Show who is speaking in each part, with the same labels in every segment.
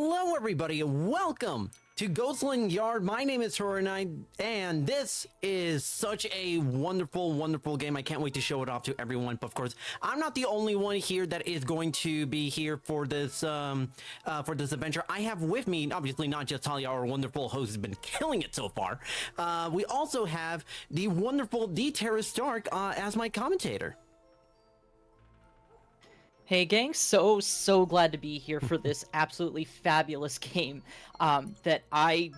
Speaker 1: Hello, everybody, and welcome to Ghostland Yard. My name is Horinite, and this is such a wonderful, wonderful game. I can't wait to show it off to everyone. But of course, I'm not the only one here that is going to be here for this adventure. I have with me, obviously, not just Talia, our wonderful host, has been killing it so far. We also have the wonderful D. Terra Stark as my commentator.
Speaker 2: Hey gang, so glad to be here for this absolutely fabulous game that I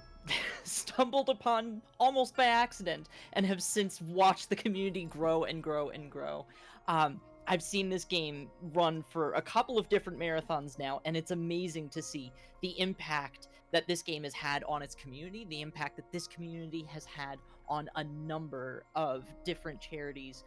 Speaker 2: stumbled upon almost by accident and have since watched the community grow and grow and grow. I've seen this game run for a couple of different marathons now, and it's amazing to see the impact that this game has had on its community, the impact that this community has had on a number of different charities,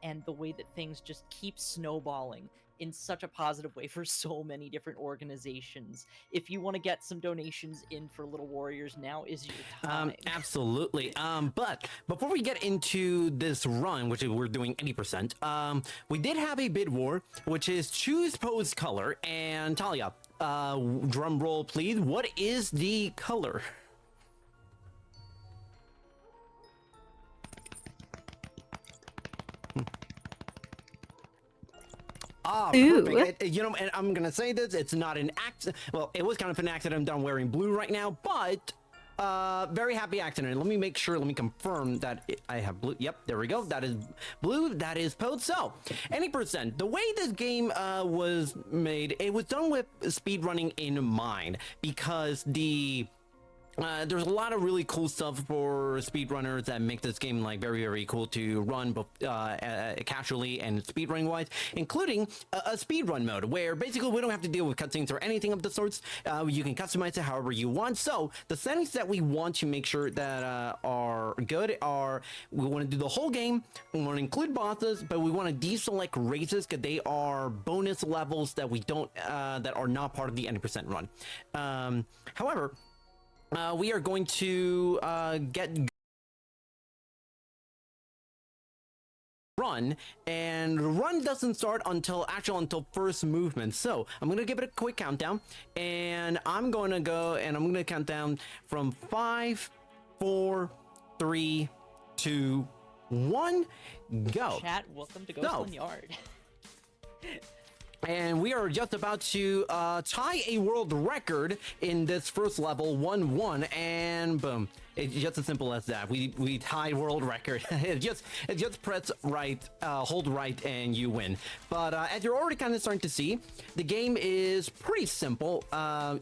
Speaker 2: and the way that things just keep snowballing in such a positive way for so many different organizations. If you want to get some donations in for Little Warriors, now is your time.
Speaker 1: Absolutely. But before we get into this run, which we're doing 80%, we did have a bid war, which is choose pose color. And Talia, drum roll, please. What is the color? Perfect. And I'm gonna say this, it's not an accident. Well, it was kind of an accident. I'm wearing blue right now, but very happy accident. Let me make sure, let me confirm that I have blue. Yep, there we go. That is blue, that is pose. So 80%. The way this game was made, it was done with speedrunning in mind, because there's a lot of really cool stuff for speedrunners that make this game like very cool to run casually and speedrunning wise, including a speedrun mode where basically we don't have to deal with cutscenes or anything of the sorts. You can customize it however you want. So the settings that we want to make sure that are good are, we want to do the whole game, we want to include bosses, but we want to deselect races because they are bonus levels that we don't that are not part of the 80% run. However, we are going to get run, and run doesn't start until first movement. So I'm gonna give it a quick countdown, and I'm gonna go and I'm gonna count down from 5, 4, 3, 2, 1, go.
Speaker 2: Chat, welcome to Ghostland Yard.
Speaker 1: And we are just about to tie a world record in this first level, 1-1, and boom. It's just as simple as that. We tied world record. it just press right, hold right, and you win. But as you're already kind of starting to see, the game is pretty simple.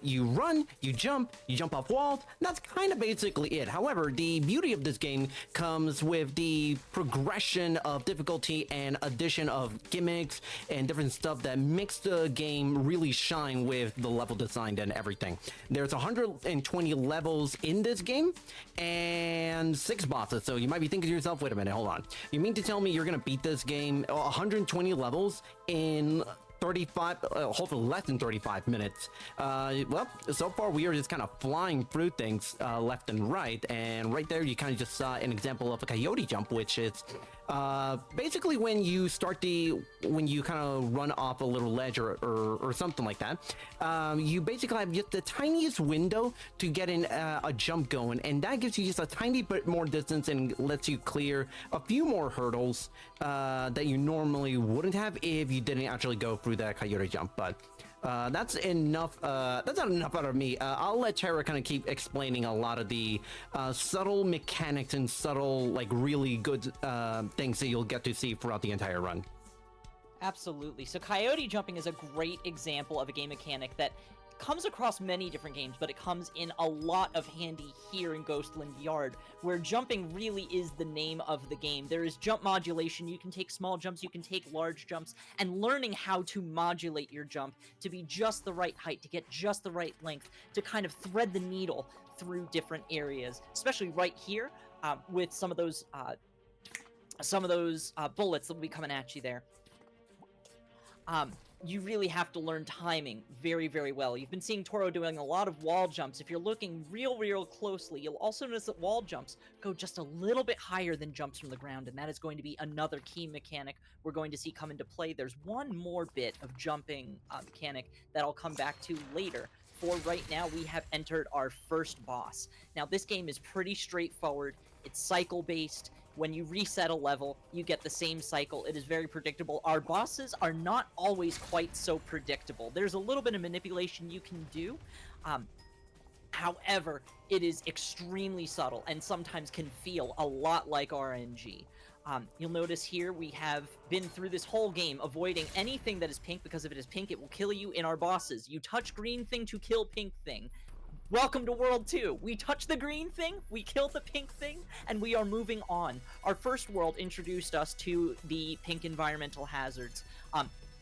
Speaker 1: You run, you jump off walls. That's kind of basically it. However, the beauty of this game comes with the progression of difficulty and addition of gimmicks and different stuff that makes the game really shine with the level design and everything. There's 120 levels in this game, and 6 bosses. So you might be thinking to yourself, wait a minute, hold on. You mean to tell me you're gonna beat this game 120 levels in 35, hopefully less than 35 minutes? Well, so far we are just kind of flying through things left and right, and right there you kind of just saw an example of a coyote jump, which is basically when you kind of run off a little ledge or something like that. You basically have just the tiniest window to get in a jump going, and that gives you just a tiny bit more distance and lets you clear a few more hurdles that you normally wouldn't have if you didn't actually go through that coyote jump. But that's enough. That's not enough out of me. I'll let Terra kind of keep explaining a lot of the subtle mechanics and subtle, like, really good things that you'll get to see throughout the entire run.
Speaker 2: Absolutely. So coyote jumping is a great example of a game mechanic that comes across many different games, but it comes in a lot of handy here in Ghostland Yard, where jumping really is the name of the game. There is jump modulation. You can take small jumps, you can take large jumps, and learning how to modulate your jump to be just the right height, to get just the right length, to kind of thread the needle through different areas, especially right here with some of those bullets that will be coming at you there. You really have to learn timing very well. You've been seeing Toro doing a lot of wall jumps. If you're looking real closely, you'll also notice that wall jumps go just a little bit higher than jumps from the ground, and that is going to be another key mechanic we're going to see come into play. There's one more bit of jumping mechanic that I'll come back to later for right now, we have entered our first boss. Now, this game is pretty straightforward. It's cycle-based. When you reset a level, you get the same cycle. It is very predictable. Our bosses are not always quite so predictable. There's a little bit of manipulation you can do. However, it is extremely subtle and sometimes can feel a lot like RNG. You'll notice here we have been through this whole game avoiding anything that is pink, because if it is pink, it will kill you in our bosses. You touch green thing to kill pink thing. Welcome to World 2. We touch the green thing, we kill the pink thing, and we are moving on. Our first world introduced us to the pink environmental hazards.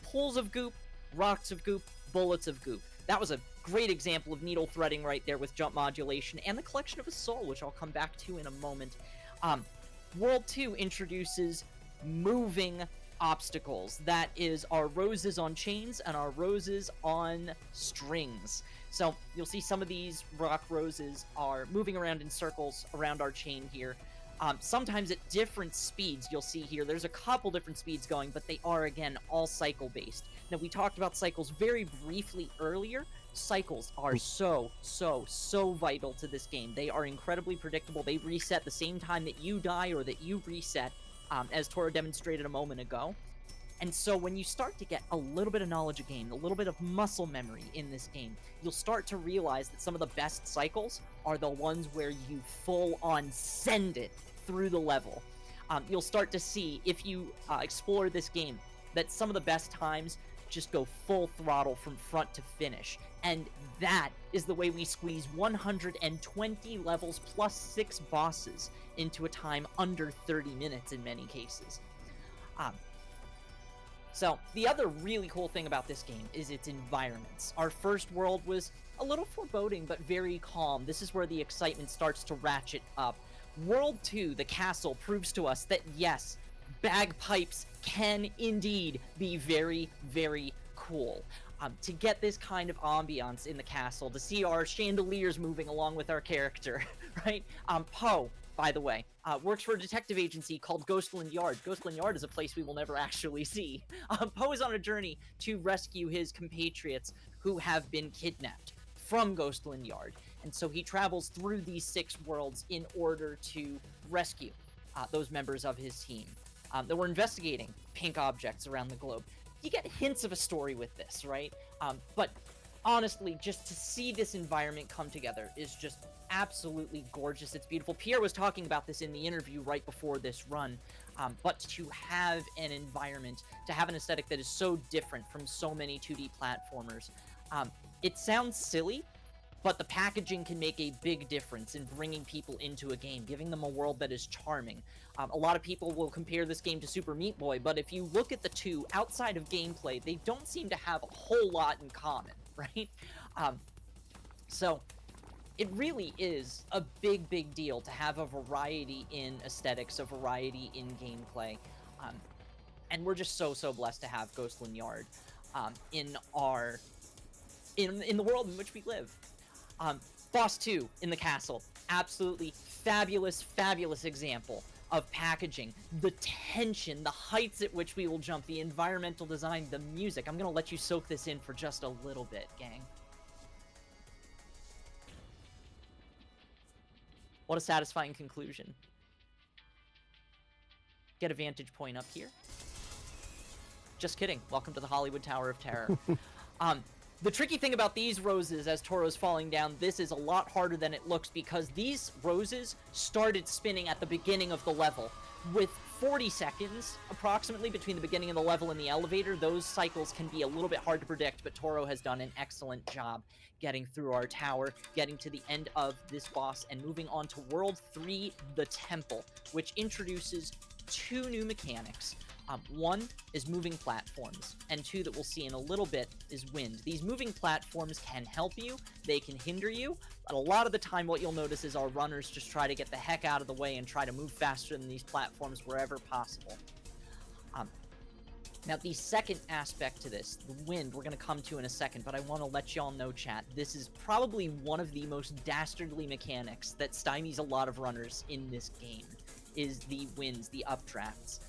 Speaker 2: Pools of goop, rocks of goop, bullets of goop. That was a great example of needle threading right there with jump modulation and the collection of a soul, which I'll come back to in a moment. World 2 introduces moving obstacles. That is our roses on chains and our roses on strings. So you'll see some of these rock roses are moving around in circles around our chain here. Sometimes at different speeds. You'll see here there's a couple different speeds going, but they are, again, all cycle-based. Now, we talked about cycles very briefly earlier. Cycles are so vital to this game. They are incredibly predictable. They reset the same time that you die or that you reset, as Toro demonstrated a moment ago. And so when you start to get a little bit of knowledge of game, a little bit of muscle memory in this game, you'll start to realize that some of the best cycles are the ones where you full-on send it through the level. You'll start to see, if you explore this game, that some of the best times just go full throttle from front to finish. And that is the way we squeeze 120 levels plus 6 bosses into a time under 30 minutes in many cases. So, the other really cool thing about this game is its environments. Our first world was a little foreboding, but very calm. This is where the excitement starts to ratchet up. World 2, the castle, proves to us that yes, bagpipes can indeed be very, very cool. To get this kind of ambiance in the castle, to see our chandeliers moving along with our character, right? Poe, by the way, works for a detective agency called Ghostland Yard. Ghostland Yard is a place we will never actually see. Poe is on a journey to rescue his compatriots who have been kidnapped from Ghostland Yard. And so he travels through these 6 worlds in order to rescue those members of his team that were investigating pink objects around the globe. You get hints of a story with this, right? But honestly, just to see this environment come together is just absolutely gorgeous. It's beautiful. Pierre was talking about this in the interview right before this run, but to have an environment, to have an aesthetic that is so different from so many 2D platformers, it sounds silly, but the packaging can make a big difference in bringing people into a game, giving them a world that is charming. A lot of people will compare this game to Super Meat Boy, but if you look at the two, outside of gameplay, they don't seem to have a whole lot in common, right? So it really is a big deal to have a variety in aesthetics, a variety in gameplay. And we're just so blessed to have Ghostland Yard in the world in which we live. Boss 2 in the castle, absolutely fabulous example of packaging, the tension, the heights at which we will jump, the environmental design, the music. I'm gonna let you soak this in for just a little bit, gang. What a satisfying conclusion. Get a vantage point up here. Just kidding. Welcome to the Hollywood Tower of Terror. The tricky thing about these roses as Toro's falling down, this is a lot harder than it looks because these roses started spinning at the beginning of the level. With 40 seconds, approximately, between the beginning of the level and the elevator, those cycles can be a little bit hard to predict, but Toro has done an excellent job getting through our tower, getting to the end of this boss, and moving on to World 3, the Temple, which introduces 2 new mechanics. One is moving platforms, and 2 that we'll see in a little bit is wind. These moving platforms can help you, they can hinder you, but a lot of the time what you'll notice is our runners just try to get the heck out of the way and try to move faster than these platforms wherever possible. Now, the second aspect to this, the wind, we're going to come to in a second, but I want to let y'all know, chat, this is probably one of the most dastardly mechanics that stymies a lot of runners in this game, is the winds, the updrafts.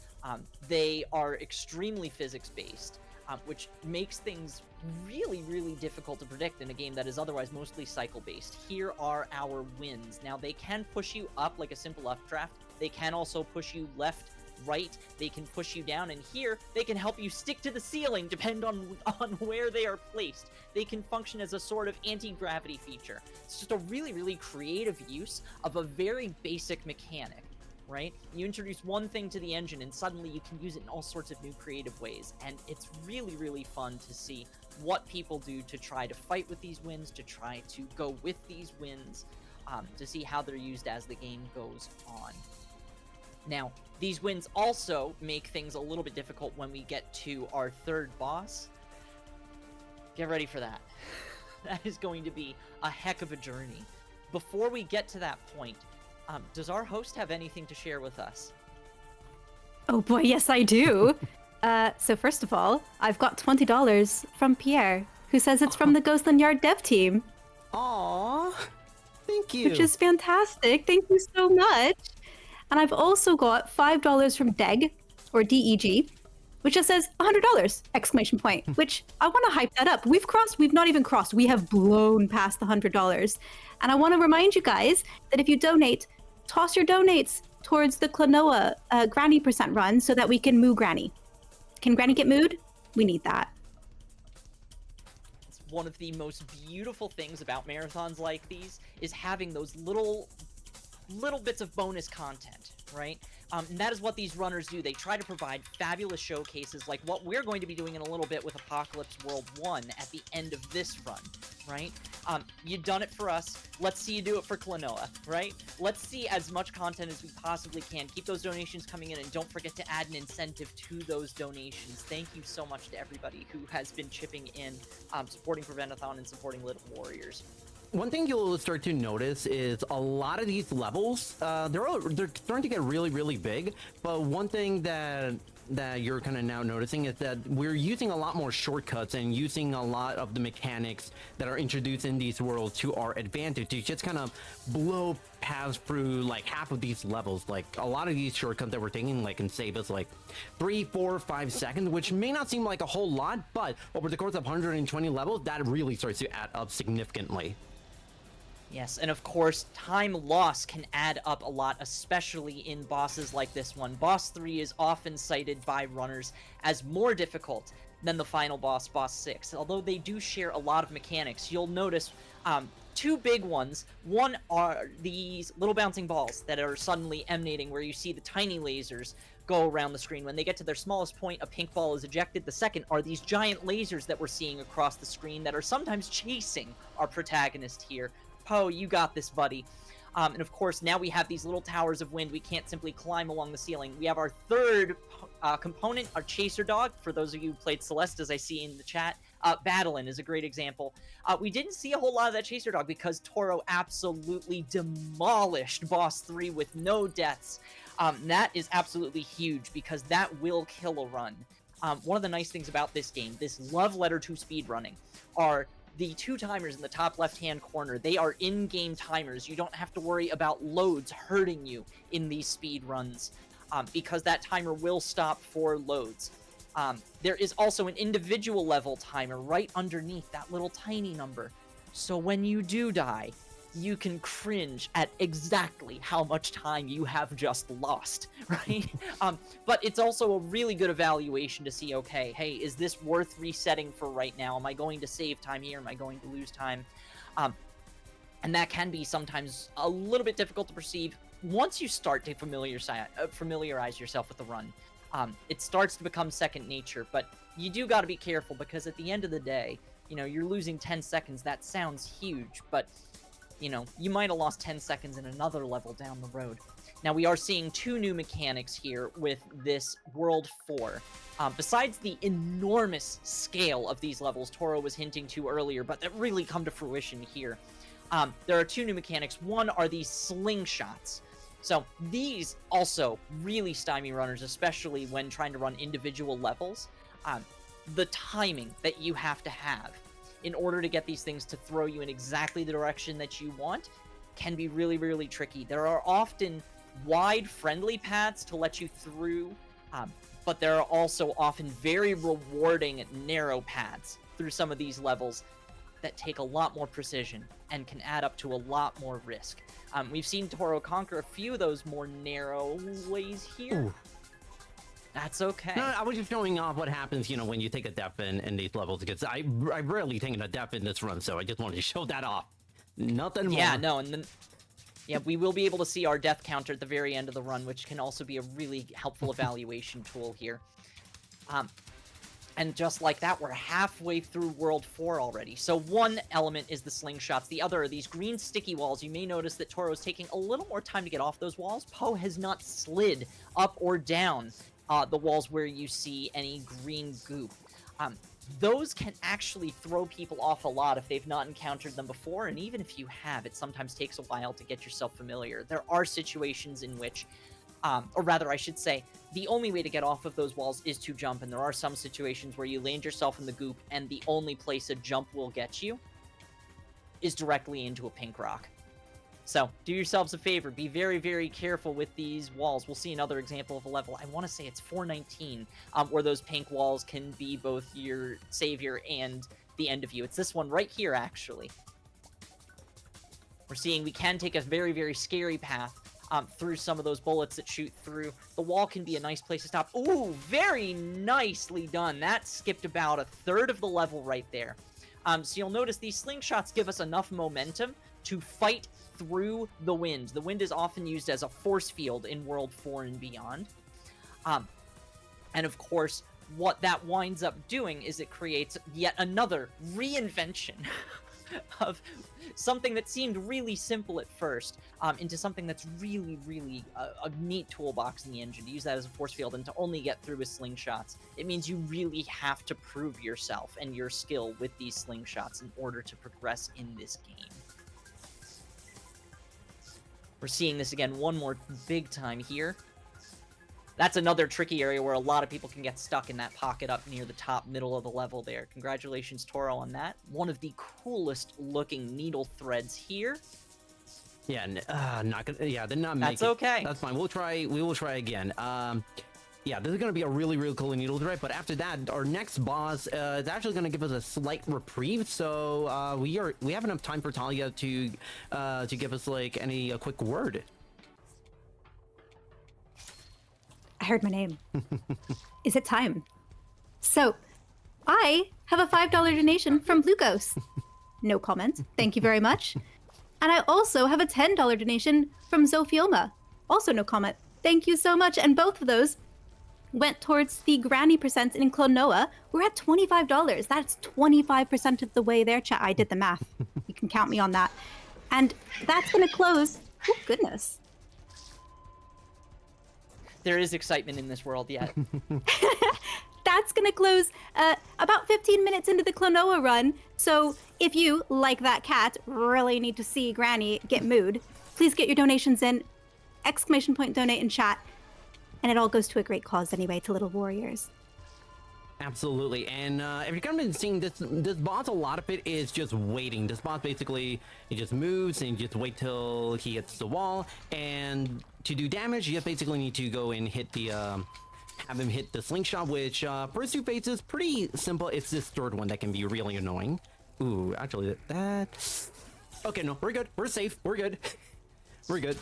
Speaker 2: They are extremely physics-based, which makes things really, really difficult to predict in a game that is otherwise mostly cycle-based. Here are our wins. Now, they can push you up like a simple updraft. They can also push you left, right. They can push you down, and here, they can help you stick to the ceiling, depend on where they are placed. They can function as a sort of anti-gravity feature. It's just a really, really creative use of a very basic mechanic. Right? You introduce one thing to the engine and suddenly you can use it in all sorts of new creative ways, and it's really, really fun to see what people do to try to fight with these wins, to try to go with these wins, to see how they're used as the game goes on. Now, these wins also make things a little bit difficult when we get to our third boss. Get ready for that. That is going to be a heck of a journey. Before we get to that point, does our host have anything to share with us?
Speaker 3: Oh boy, yes I do. So first of all, I've got $20 from Pierre, who says it's from the Ghostland Yard dev team.
Speaker 1: Aww, thank you.
Speaker 3: Which is fantastic. Thank you so much. And I've also got $5 from Deg, or DEG, which just says $100! Exclamation point. Which I want to hype that up. We've not even crossed. We have blown past the $100. And I want to remind you guys that if you donate, toss your donates towards the Klonoa Granny % run so that we can moo Granny. Can Granny get mooed? We need that.
Speaker 2: It's one of the most beautiful things about marathons like these is having those little bits of bonus content, right? And that is what these runners do. They try to provide fabulous showcases like what we're going to be doing in a little bit with Apocalypse World 1 at the end of this run, right? You've done it for us. Let's see you do it for Klonoa, right? Let's see as much content as we possibly can. Keep those donations coming in, and don't forget to add an incentive to those donations. Thank you so much to everybody who has been chipping in, supporting Prevent-A-Thon and supporting Little Warriors.
Speaker 1: One thing you'll start to notice is a lot of these levels, they're starting to get really, really big. But one thing that you're kind of now noticing is that we're using a lot more shortcuts and using a lot of the mechanics that are introduced in these worlds to our advantage to just kind of blow past through like half of these levels. Like a lot of these shortcuts that we're taking like can save us like 3, 4, 5 seconds, which may not seem like a whole lot, but over the course of 120 levels, that really starts to add up significantly.
Speaker 2: Yes, and of course, time loss can add up a lot, especially in bosses like this one. Boss 3 is often cited by runners as more difficult than the final boss, Boss 6. Although they do share a lot of mechanics, you'll notice two big ones. One are these little bouncing balls that are suddenly emanating, where you see the tiny lasers go around the screen. When they get to their smallest point, a pink ball is ejected. The second are these giant lasers that we're seeing across the screen that are sometimes chasing our protagonist here. Poe, you got this, buddy. And of course, now we have these little towers of wind. We can't simply climb along the ceiling. We have our third component, our chaser dog. For those of you who played Celeste, as I see in the chat, Battlein is a great example. We didn't see a whole lot of that chaser dog because Toro absolutely demolished Boss 3 with no deaths. That is absolutely huge because that will kill a run. One of the nice things about this game, this love letter to speedrunning, are the 2 timers in the top left-hand corner. They are in-game timers. You don't have to worry about loads hurting you in these speed runs because that timer will stop for loads. There is also an individual level timer right underneath that little tiny number. So when you do die, you can cringe at exactly how much time you have just lost, right? But it's also a really good evaluation to see, okay, hey, is this worth resetting for right now? Am I going to save time here? Am I going to lose time? And that can be sometimes a little bit difficult to perceive once you start to familiarize yourself with the run. It starts to become second nature, but you do got to be careful because at the end of the day, you know, you're losing 10 seconds. That sounds huge, but you know, you might have lost 10 seconds in another level down the road. Now, we are seeing 2 new mechanics here with this World 4. Besides the enormous scale of these levels Toro was hinting to earlier, but that really come to fruition here, there are 2 new mechanics. One are these slingshots. So these also really stymie runners, especially when trying to run individual levels. The timing that you have to have in order to get these things to throw you in exactly the direction that you want can be really, really tricky. There are often wide, friendly paths to let you through But there are also often very rewarding narrow paths through some of these levels that take a lot more precision and can add up to a lot more risk. We've seen Toro conquer a few of those more narrow ways here.
Speaker 1: Ooh.
Speaker 2: That's okay.
Speaker 1: No, I was just showing off what happens, you know, when you take a death in these levels, because I've rarely taken a death in this run, so I just wanted to show that off. Nothing more.
Speaker 2: Yeah, no, and then yeah, we will be able to see our death counter at the very end of the run, which can also be a really helpful evaluation tool here. And just like that, we're halfway through World 4 already. So one element is the slingshots. The other are these green sticky walls. You may notice that Toro's taking a little more time to get off those walls. Poe has not slid up or down the walls where you see any green goop. Those can actually throw people off a lot if they've not encountered them before, and even if you have, it sometimes takes a while to get yourself familiar. There are situations in which, or rather I should say, the only way to get off of those walls is to jump, and there are some situations where you land yourself in the goop, and the only place a jump will get you is directly into a pink rock. So, do yourselves a favor, be very, very careful with these walls. We'll see another example of a level, I want to say it's 419, where those pink walls can be both your savior and the end of you. It's this one right here, actually. We're seeing we can take a very, very scary path through some of those bullets that shoot through. The wall can be a nice place to stop. Ooh, very nicely done. That skipped about a third of the level right there. So you'll notice these slingshots give us enough momentum to fight through the wind. The wind is often used as a force field in World 4 and beyond. And of course, what that winds up doing is it creates yet another reinvention of something that seemed really simple at first into something that's really, really a neat toolbox in the engine. To use that as a force field and to only get through with slingshots, it means you really have to prove yourself and your skill with these slingshots in order to progress in this game. We're seeing this again one more big time here. That's another tricky area where a lot of people can get stuck in that pocket up near the top middle of the level there. Congratulations, Toro, on that. One of the coolest looking needle threads here.
Speaker 1: Yeah, not gonna. Yeah, they're not.
Speaker 2: That's okay.
Speaker 1: That's fine. We'll try. We will try again. Yeah, this is gonna be a really, really cool needle thread. But after that, our next boss is actually gonna give us a slight reprieve. So we have enough time for Talia to give us like a quick word.
Speaker 3: I heard my name. Is it time? So, I have a $5 donation from Blue Ghost. No comment. Thank you very much. And I also have a $10 donation from Zophioma. Also no comment. Thank you so much. And both of those went towards the Granny percent in Klonoa. We're at $25. That's 25% of the way there, chat. I did the math. You can count me on that. And that's going to close. Oh, goodness.
Speaker 2: There is excitement in this world yet.
Speaker 3: That's going to close about 15 minutes into the Klonoa run. So if you, like that cat, really need to see Granny get mooed, please get your donations in. ! Donate in chat. And it all goes to a great cause anyway, to little warriors.
Speaker 1: Absolutely, and if you've kind of been seeing this boss, a lot of it is just waiting. This boss basically, he just moves and you just wait till he hits the wall, and to do damage, you just basically need to go and hit the, have him hit the slingshot, which first two phases, pretty simple. It's this third one that can be really annoying. Ooh, actually, that... Okay, no, we're good. We're safe. We're good. We're good.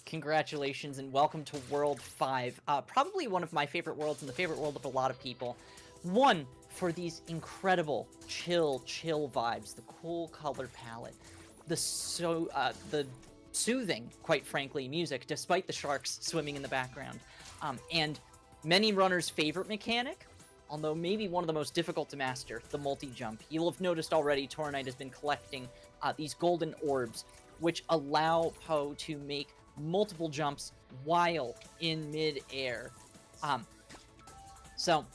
Speaker 2: Congratulations and welcome to World 5. Probably one of my favorite worlds and the favorite world of a lot of people. One, for these incredible chill vibes, the cool color palette, the soothing, quite frankly, music, despite the sharks swimming in the background, and many runners' favorite mechanic, although maybe one of the most difficult to master, the multi-jump. You'll have noticed already Toronite has been collecting these golden orbs, which allow Poe to make multiple jumps while in mid-air. So,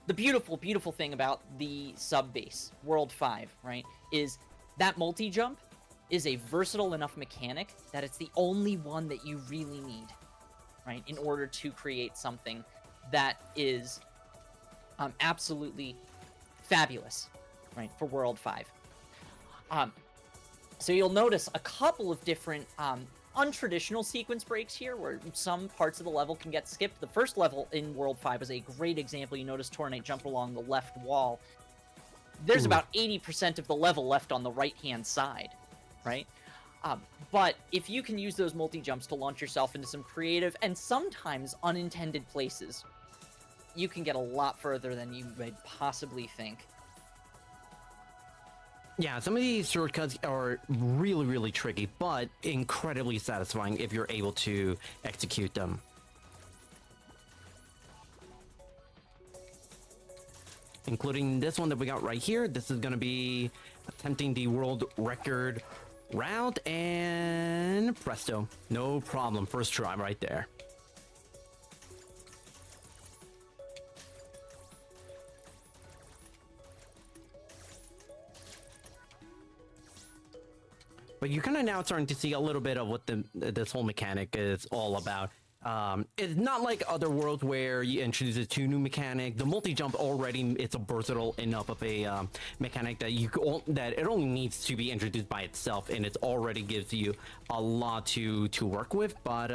Speaker 2: the beautiful, beautiful thing about the sub-base, World 5, right, is that multi-jump is a versatile enough mechanic that it's the only one that you really need, right, in order to create something that is absolutely fabulous, right, for World 5. So you'll notice a couple of different untraditional sequence breaks here, where some parts of the level can get skipped. The first level in World 5 was a great example. You notice Tornate jumped along the left wall. There's about 80% of the level left on the right-hand side, right? But if you can use those multi-jumps to launch yourself into some creative and sometimes unintended places, you can get a lot further than you would possibly think.
Speaker 1: Yeah, some of these shortcuts are really, really tricky, but incredibly satisfying if you're able to execute them. Including this one that we got right here. This is going to be attempting the world record route, and presto. No problem. First try right there. But you're kind of now starting to see a little bit of what this whole mechanic is all about. It's not like other worlds where you introduce a two new mechanic. The multi-jump already, it's a versatile enough of a mechanic that that it only needs to be introduced by itself, and it already gives you a lot to work with. But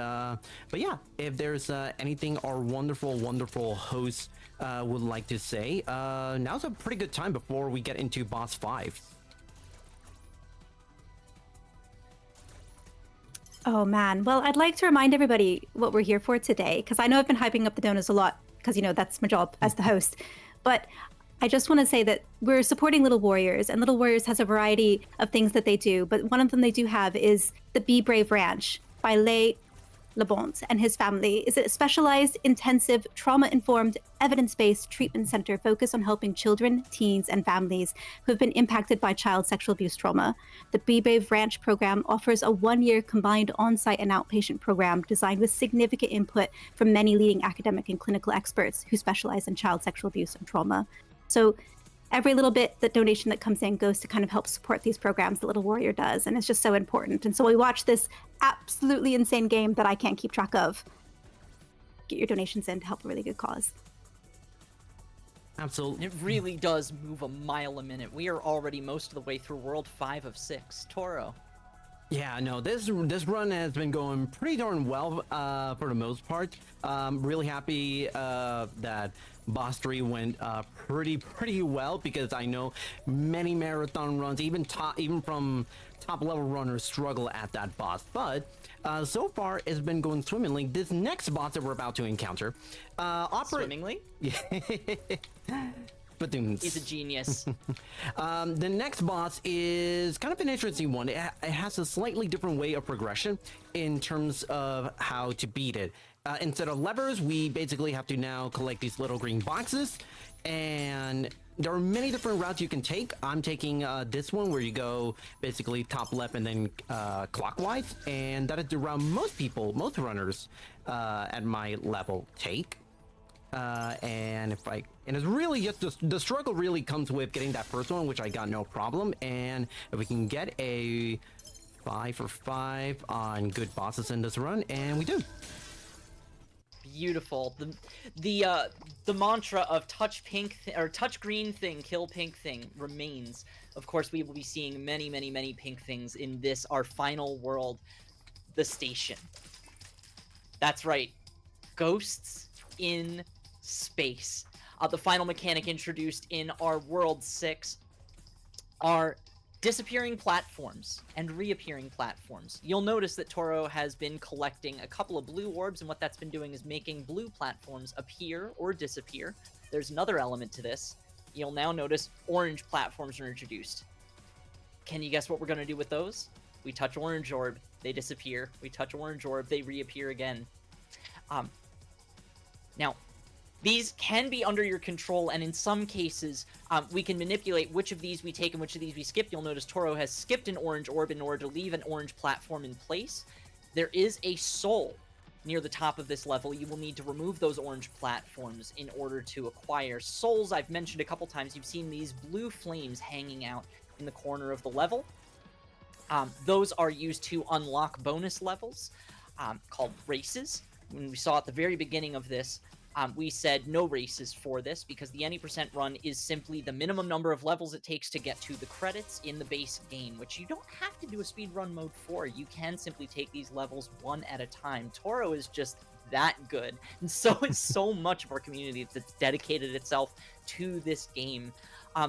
Speaker 1: yeah, if there's anything our wonderful hosts would like to say, now's a pretty good time before we get into boss 5.
Speaker 3: Oh man, well, I'd like to remind everybody what we're here for today, because I know I've been hyping up the donuts a lot, because, you know, that's my job as the host. But I just want to say that we're supporting Little Warriors, and Little Warriors has a variety of things that they do, but one of them they do have is the Be Brave Ranch by Les Lebont and his family. Is a specialized, intensive, trauma-informed, evidence-based treatment center focused on helping children, teens, and families who have been impacted by child sexual abuse trauma. The Be Brave Ranch program offers a 1-year combined on-site and outpatient program designed with significant input from many leading academic and clinical experts who specialize in child sexual abuse and trauma. So every little bit, the donation that comes in goes to kind of help support these programs that Little Warrior does, and it's just so important. And so we watch this absolutely insane game that I can't keep track of. Get your donations in to help a really good cause.
Speaker 1: Absolutely.
Speaker 2: It really does move a mile a minute. We are already most of the way through World 5 of 6. Toro.
Speaker 1: Yeah, no, this run has been going pretty darn well for the most part. Really happy that Boss 3 went pretty well, because I know many marathon runs, even from top level runners, struggle at that boss. But so far it's been going swimmingly. This next boss that we're about to encounter,
Speaker 2: Swimmingly? He's a genius.
Speaker 1: The next boss is kind of an interesting one. It has a slightly different way of progression in terms of how to beat it. Instead of levers, we basically have to now collect these little green boxes, and there are many different routes you can take. I'm taking this one, where you go basically top left and then clockwise, and that is the route most runners at my level take. And it's really just the struggle really comes with getting that first one, which I got no problem. And if we can get a 5 for 5 on good bosses in this run, and we do.
Speaker 2: Beautiful. The mantra of touch green thing, kill pink thing remains. Of course, we will be seeing many pink things in this, our final world, the station. That's right. Ghosts in space. The final mechanic introduced in our World 6 are disappearing platforms and reappearing platforms. You'll notice that Toro has been collecting a couple of blue orbs, and what that's been doing is making blue platforms appear or disappear. There's another element to this. You'll now notice orange platforms are introduced. Can you guess what we're going to do with those? We touch orange orb, they disappear. We touch orange orb, they reappear again. Now, these can be under your control, and in some cases, we can manipulate which of these we take and which of these we skip. You'll notice Toro has skipped an orange orb in order to leave an orange platform in place. There is a soul near the top of this level. You will need to remove those orange platforms in order to acquire souls. I've mentioned a couple times, you've seen these blue flames hanging out in the corner of the level. Those are used to unlock bonus levels called races. When we saw at the very beginning of this, we said no races for this because the any percent run is simply the minimum number of levels it takes to get to the credits in the base game, which you don't have to do a speedrun mode for. You can simply take these levels one at a time. Toro is just that good, and so is so much of our community that's dedicated itself to this game.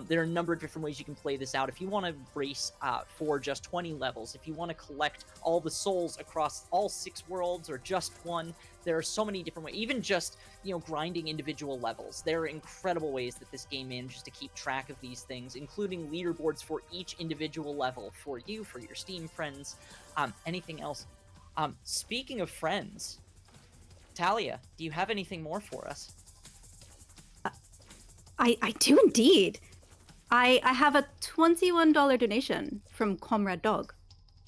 Speaker 2: There are a number of different ways you can play this out. If you want to race for just 20 levels, if you want to collect all the souls across all 6 worlds or just one, there are so many different ways. Even just, grinding individual levels. There are incredible ways that this game manages to keep track of these things, including leaderboards for each individual level for you, for your Steam friends, anything else. Speaking of friends, Talia, do you have anything more for us?
Speaker 3: I do indeed. I have a $21 donation from Comrade Dog.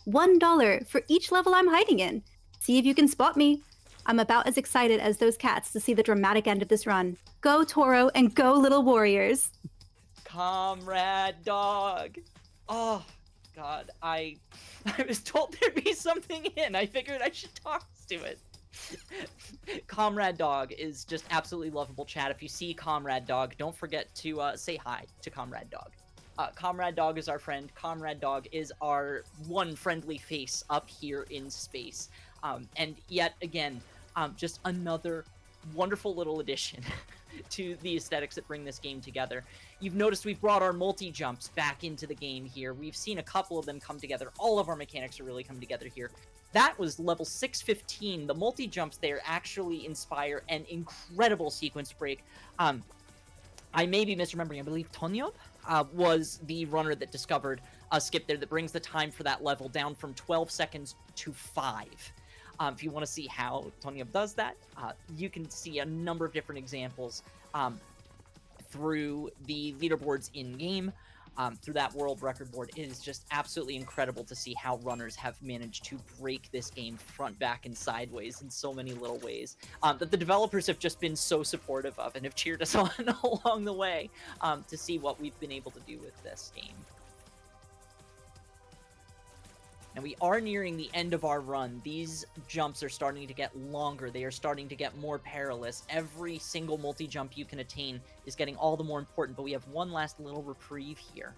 Speaker 3: $1 for each level I'm hiding in. See if you can spot me. I'm about as excited as those cats to see the dramatic end of this run. Go Toro and go Little Warriors.
Speaker 2: Comrade Dog. Oh, God. I was told there'd be something in. I figured I should talk to it. Comrade Dog is just absolutely lovable, chat. If you see Comrade Dog, don't forget to say hi to Comrade Dog. Comrade Dog is our friend. Comrade Dog is our one friendly face up here in space. And yet again, just another wonderful little addition to the aesthetics that bring this game together. You've noticed we've brought our multi-jumps back into the game here. We've seen a couple of them come together. All of our mechanics are really coming together here. That was level 615. The multi-jumps there actually inspire an incredible sequence break. I may be misremembering. I believe Tonyob was the runner that discovered a skip there that brings the time for that level down from 12 seconds to 5. If you want to see how Tonyob does that, you can see a number of different examples through the leaderboards in-game. Through that world record board. It is just absolutely incredible to see how runners have managed to break this game front, back, and sideways in so many little ways that the developers have just been so supportive of and have cheered us on along the way to see what we've been able to do with this game. Now we are nearing the end of our run. These jumps are starting to get longer. They are starting to get more perilous. Every single multi-jump you can attain is getting all the more important, but we have one last little reprieve here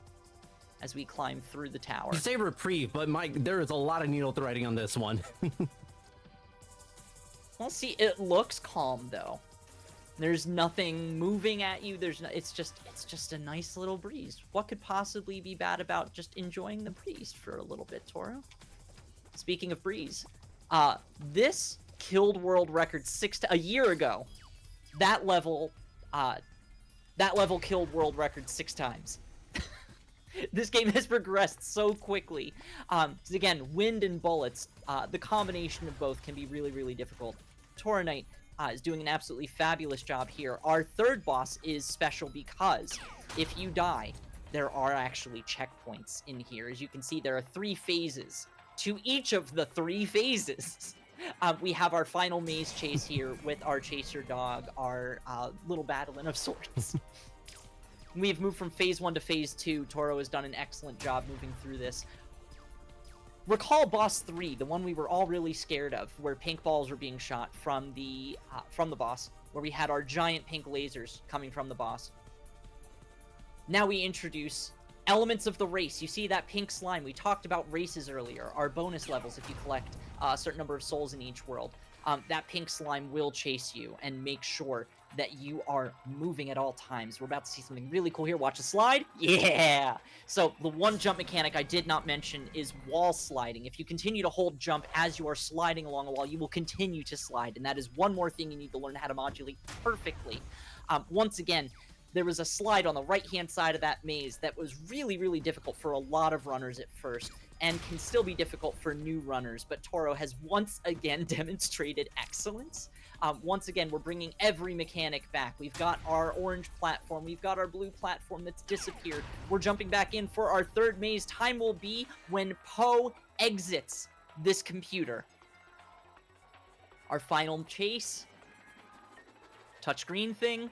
Speaker 2: as we climb through the tower.
Speaker 1: You say reprieve, but Mike, there is a lot of needle threading on this one.
Speaker 2: Well, see, it looks calm though. There's nothing moving at you. It's just a nice little breeze. What could possibly be bad about just enjoying the breeze for a little bit, Toro? Speaking of breeze, this killed world record a year ago. That level killed world record 6 times. This game has progressed so quickly. Again, wind and bullets, the combination of both can be really, really difficult. Toro Knight is doing an absolutely fabulous job here. Our third boss is special because if you die, there are actually checkpoints in here. As you can see, there are 3 phases to each of the 3 phases. We have our final maze chase here with our chaser dog, our little battling of sorts. We've moved from phase 1 to phase 2. Toro has done an excellent job moving through this. Recall boss 3, the one we were all really scared of, where pink balls were being shot from the boss, where we had our giant pink lasers coming from the boss. Now we introduce elements of the race. You see that pink slime. We talked about races earlier, our bonus levels if you collect a certain number of souls in each world. That pink slime will chase you and make sure that you are moving at all times. We're about to see something really cool here. Watch the slide. Yeah! So the one jump mechanic I did not mention is wall sliding. If you continue to hold jump as you are sliding along a wall, you will continue to slide. And that is one more thing you need to learn how to modulate perfectly. Once again, there was a slide on the right-hand side of that maze that was really, really difficult for a lot of runners at first, and can still be difficult for new runners, but Toro has once again demonstrated excellence. Once again, we're bringing every mechanic back. We've got our orange platform, we've got our blue platform that's disappeared. We're jumping back in for our third maze. Time will be when Poe exits this computer. Our final chase. Touchscreen thing.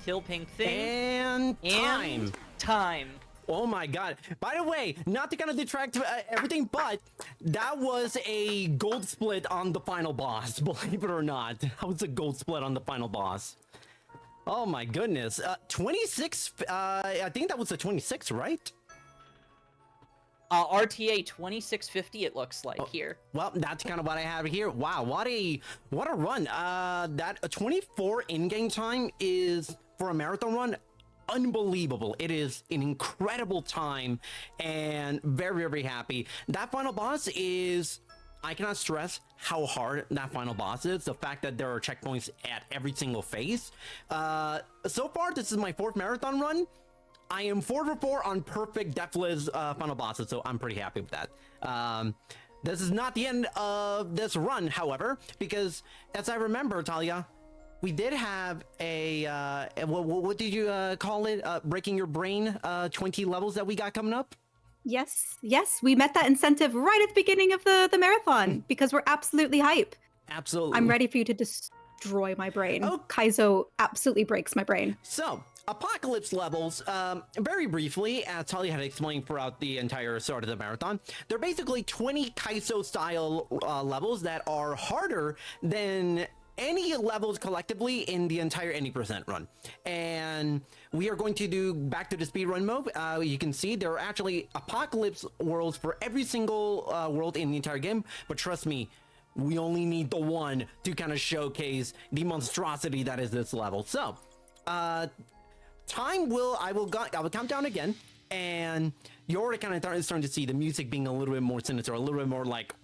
Speaker 2: Kill pink thing.
Speaker 1: And time.
Speaker 2: Time.
Speaker 1: Oh my god. By the way, not to kind of detract everything, but That was a gold split on the final boss, believe it or not. That was a gold split on the final boss. Oh my goodness. 26, I think that was a 26, right?
Speaker 2: RTA 2650 it looks like here.
Speaker 1: Well, that's kind of what I have here. Wow, what a run. That 24 in-game time is, for a marathon run, unbelievable. It is an incredible time and very, very happy. That final boss is, I cannot stress how hard that final boss is. The fact that there are checkpoints at every single phase. So far, this is my 4th marathon run. I am 4 for 4 on perfect deathless final bosses, so I'm pretty happy with that. This is not the end of this run, however, because as I remember, Talia, we did have a what did you call it? Breaking your brain 20 levels that we got coming up.
Speaker 3: Yes, we met that incentive right at the beginning of the marathon because we're absolutely hype.
Speaker 1: Absolutely.
Speaker 3: I'm ready for you to destroy my brain.
Speaker 1: Oh.
Speaker 3: Kaizo absolutely breaks my brain.
Speaker 1: So, Apocalypse levels, very briefly, as Talia had explained throughout the entire start of the marathon, they're basically 20 Kaizo-style levels that are harder than any levels collectively in the entire any percent run. And we are going to do back to the speedrun mode. You can see there are actually Apocalypse worlds for every single world in the entire game, but trust me, we only need the one to kind of showcase the monstrosity that is this level. So, I will count down again, and you're already kind of starting to see the music being a little bit more sinister, a little bit more like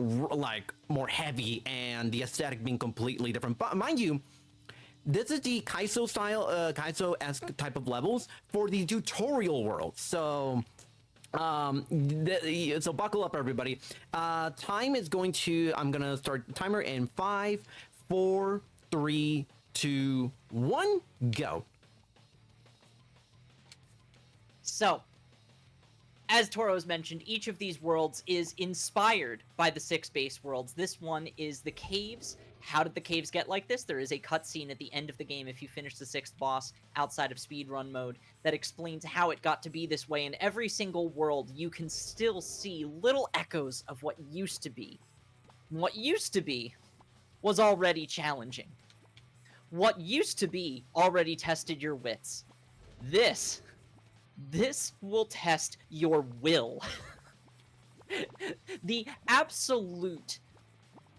Speaker 1: more heavy, and the aesthetic being completely different. But mind you, this is the Kaizo style, Kaizo-esque type of levels for the tutorial world. So, so buckle up, everybody. Time is going to, I'm gonna start the timer in 5, 4, 3, 2, 1, go.
Speaker 2: So, as Toro's mentioned, each of these worlds is inspired by the 6 base worlds. This one is the caves. How did the caves get like this? There is a cutscene at the end of the game if you finish the 6th boss outside of speedrun mode that explains how it got to be this way. In every single world, you can still see little echoes of what used to be. What used to be was already challenging. What used to be already tested your wits. This will test your will. The absolute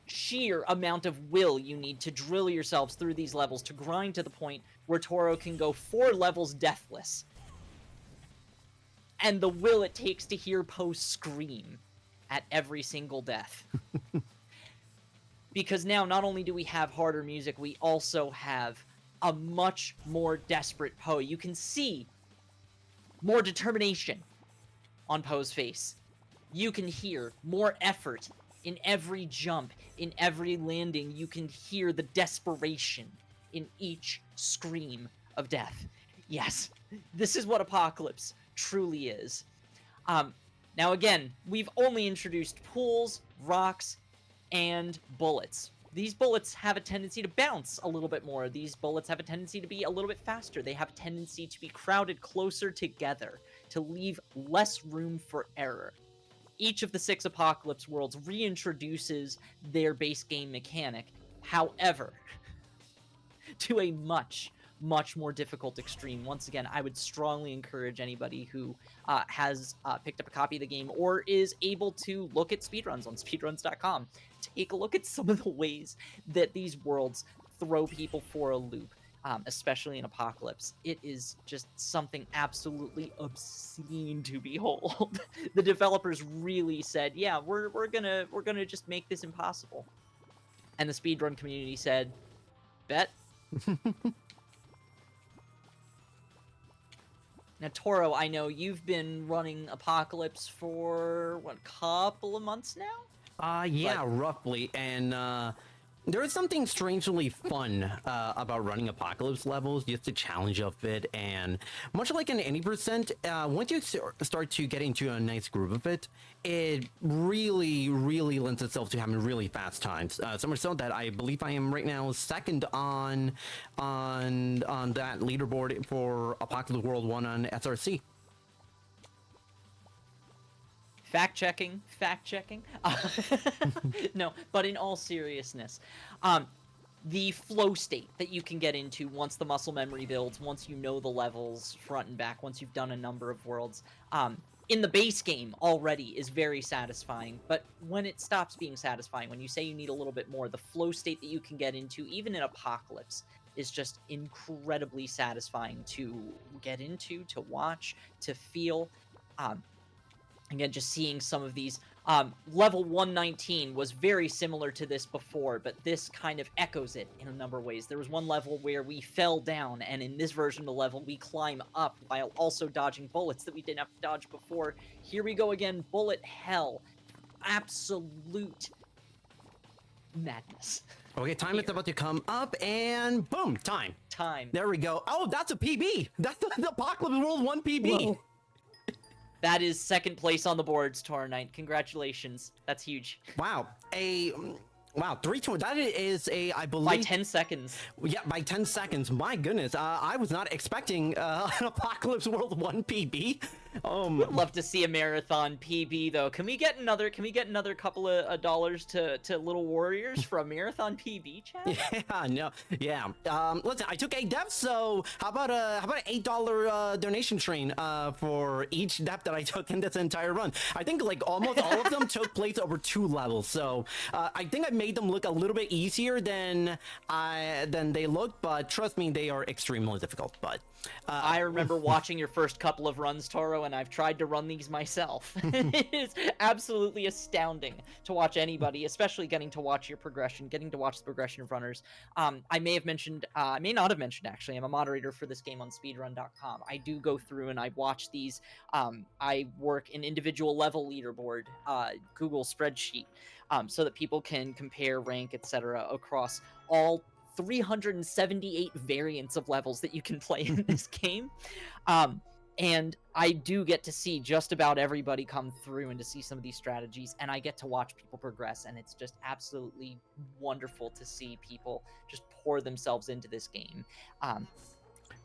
Speaker 2: sheer amount of will you need to drill yourselves through these levels to grind to the point where Toro can go 4 levels deathless. And the will it takes to hear Poe scream at every single death. Because now, not only do we have harder music, we also have a much more desperate Poe. You can see more determination on Poe's face. You can hear more effort in every jump, in every landing. You can hear the desperation in each scream of death. Yes, this is what Apocalypse truly is. Now again, we've only introduced pools, rocks, and bullets. These bullets have a tendency to bounce a little bit more. These bullets have a tendency to be a little bit faster. They have a tendency to be crowded closer together, to leave less room for error. Each of the 6 Apocalypse worlds reintroduces their base game mechanic, however, to a much, much more difficult extreme. Once again, I would strongly encourage anybody who has picked up a copy of the game or is able to look at speedruns on speedruns.com. Take a look at some of the ways that these worlds throw people for a loop, especially in Apocalypse. It is just something absolutely obscene to behold. The developers really said, yeah, we're gonna just make this impossible. And the speedrun community said, bet. Now, Toro, I know you've been running Apocalypse for, what, couple of months now?
Speaker 1: Yeah, roughly. And there is something strangely fun about running Apocalypse levels, just the challenge of it. And much like in any percent, once you start to get into a nice groove of it, it really, really lends itself to having really fast times. So much so that I believe I am right now second on that leaderboard for Apocalypse World 1 on SRC.
Speaker 2: fact checking. No, but in all seriousness, the flow state that you can get into once the muscle memory builds, once you know the levels front and back, once you've done a number of worlds, in the base game already is very satisfying. But when it stops being satisfying, when you say you need a little bit more, the flow state that you can get into, even in Apocalypse, is just incredibly satisfying to get into, to watch, to feel. Again, just seeing some of these. Level 119 was very similar to this before, but this kind of echoes it in a number of ways. There was one level where we fell down, and in this version of the level, we climb up while also dodging bullets that we didn't have to dodge before. Here we go again, bullet hell. Absolute madness.
Speaker 1: Okay, time is about to come up, and boom, time. There we go. Oh, that's a PB. That's the Apocalypse World 1 PB.
Speaker 3: Whoa.
Speaker 2: That is second place on the boards, Toro Knight. Congratulations. That's huge.
Speaker 1: Wow. Wow, 320. That is I believe.
Speaker 2: By 10 seconds.
Speaker 1: Yeah, by 10 seconds. My goodness. I was not expecting an Apocalypse World 1 PB.
Speaker 2: Would love to see a marathon PB though. Can we get another couple of dollars to Little Warriors for a marathon PB, chat?
Speaker 1: Yeah, no. Yeah. Listen, I took 8 deaths, so how about an $8 donation train for each death that I took in this entire run. I think like almost all of them took place over 2 levels. So, I think I made them look a little bit easier than they look, but trust me, they are extremely difficult. But
Speaker 2: I remember watching your first couple of runs, Toro, and I've tried to run these myself. It is absolutely astounding to watch anybody, especially getting to watch your progression, getting to watch the progression of runners. I may not have mentioned actually, I'm a moderator for this game on speedrun.com. I do go through and I watch these. I work an individual level leaderboard, Google spreadsheet, so that people can compare rank, etc. across all 378 variants of levels that you can play in this game. And I do get to see just about everybody come through and to see some of these strategies, and I get to watch people progress, and it's just absolutely wonderful to see people just pour themselves into this game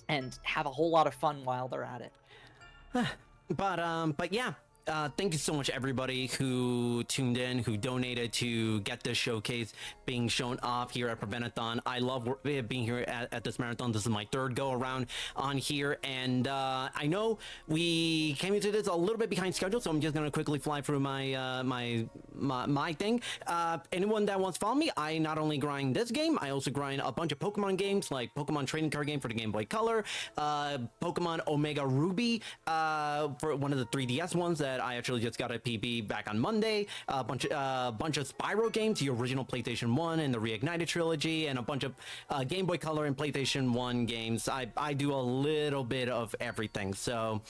Speaker 2: and have a whole lot of fun while they're at it.
Speaker 1: But yeah. Thank you so much, everybody who tuned in, who donated to get this showcase being shown off here at Prevent-A-Thon. I love being here at this marathon. This is my 3rd go around on here, and I know we came into this a little bit behind schedule, so I'm just gonna quickly fly through my my thing. Anyone that wants to follow me, I not only grind this game, I also grind a bunch of Pokemon games, like Pokemon Trading Card Game for the Game Boy Color, Pokemon Omega Ruby for one of the 3DS ones that I actually just got a PB back on Monday, a bunch of Spyro games, the original PlayStation 1 and the Reignited trilogy, and a bunch of Game Boy Color and PlayStation 1 games. I do a little bit of everything, so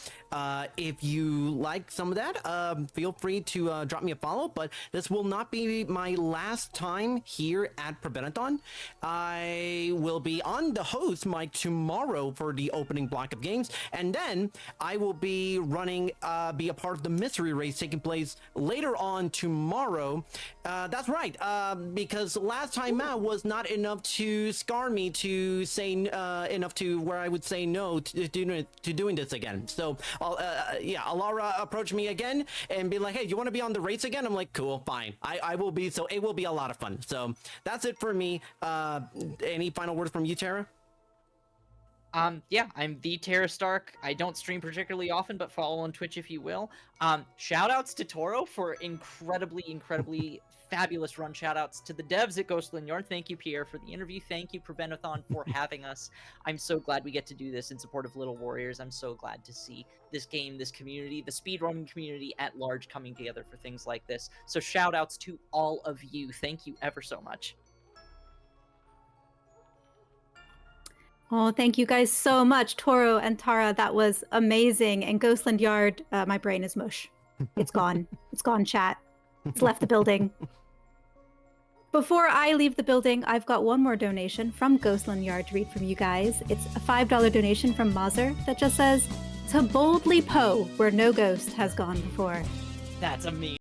Speaker 1: if you like some of that, feel free to drop me a follow. But this will not be my last time here at Prevent-A-Thon. I will be on the host mic tomorrow for the opening block of games, and then I will be running, be a part of the mystery race taking place later on tomorrow. That's right, because last time out was not enough to scar me to say enough to where I would say no to doing this again. So yeah, Alara approached me again and be like, hey, you want to be on the race again? I'm like, cool, fine. I will be. So it will be a lot of fun. So that's it for me. Any final words from you, Tara?
Speaker 2: Yeah, I'm the Tara Stark. I don't stream particularly often, but follow on Twitch if you will. Shoutouts to Toro for incredibly fabulous run. Shoutouts to the devs at Ghostland Yard. Thank you, Pierre, for the interview. Thank you, Prevent-A-Thon, for having us. I'm so glad we get to do this in support of Little Warriors. I'm so glad to see this game, this community, the speedrunning community at large coming together for things like this. So shoutouts to all of you. Thank you ever so much.
Speaker 3: Oh, thank you guys so much, Toro and Tara. That was amazing. And Ghostland Yard, my brain is mush. It's gone. It's gone, chat. It's left the building. Before I leave the building, I've got one more donation from Ghostland Yard to read from you guys. It's a $5 donation from Mazer that just says, to boldly Poe where no ghost has gone before.
Speaker 2: That's amazing.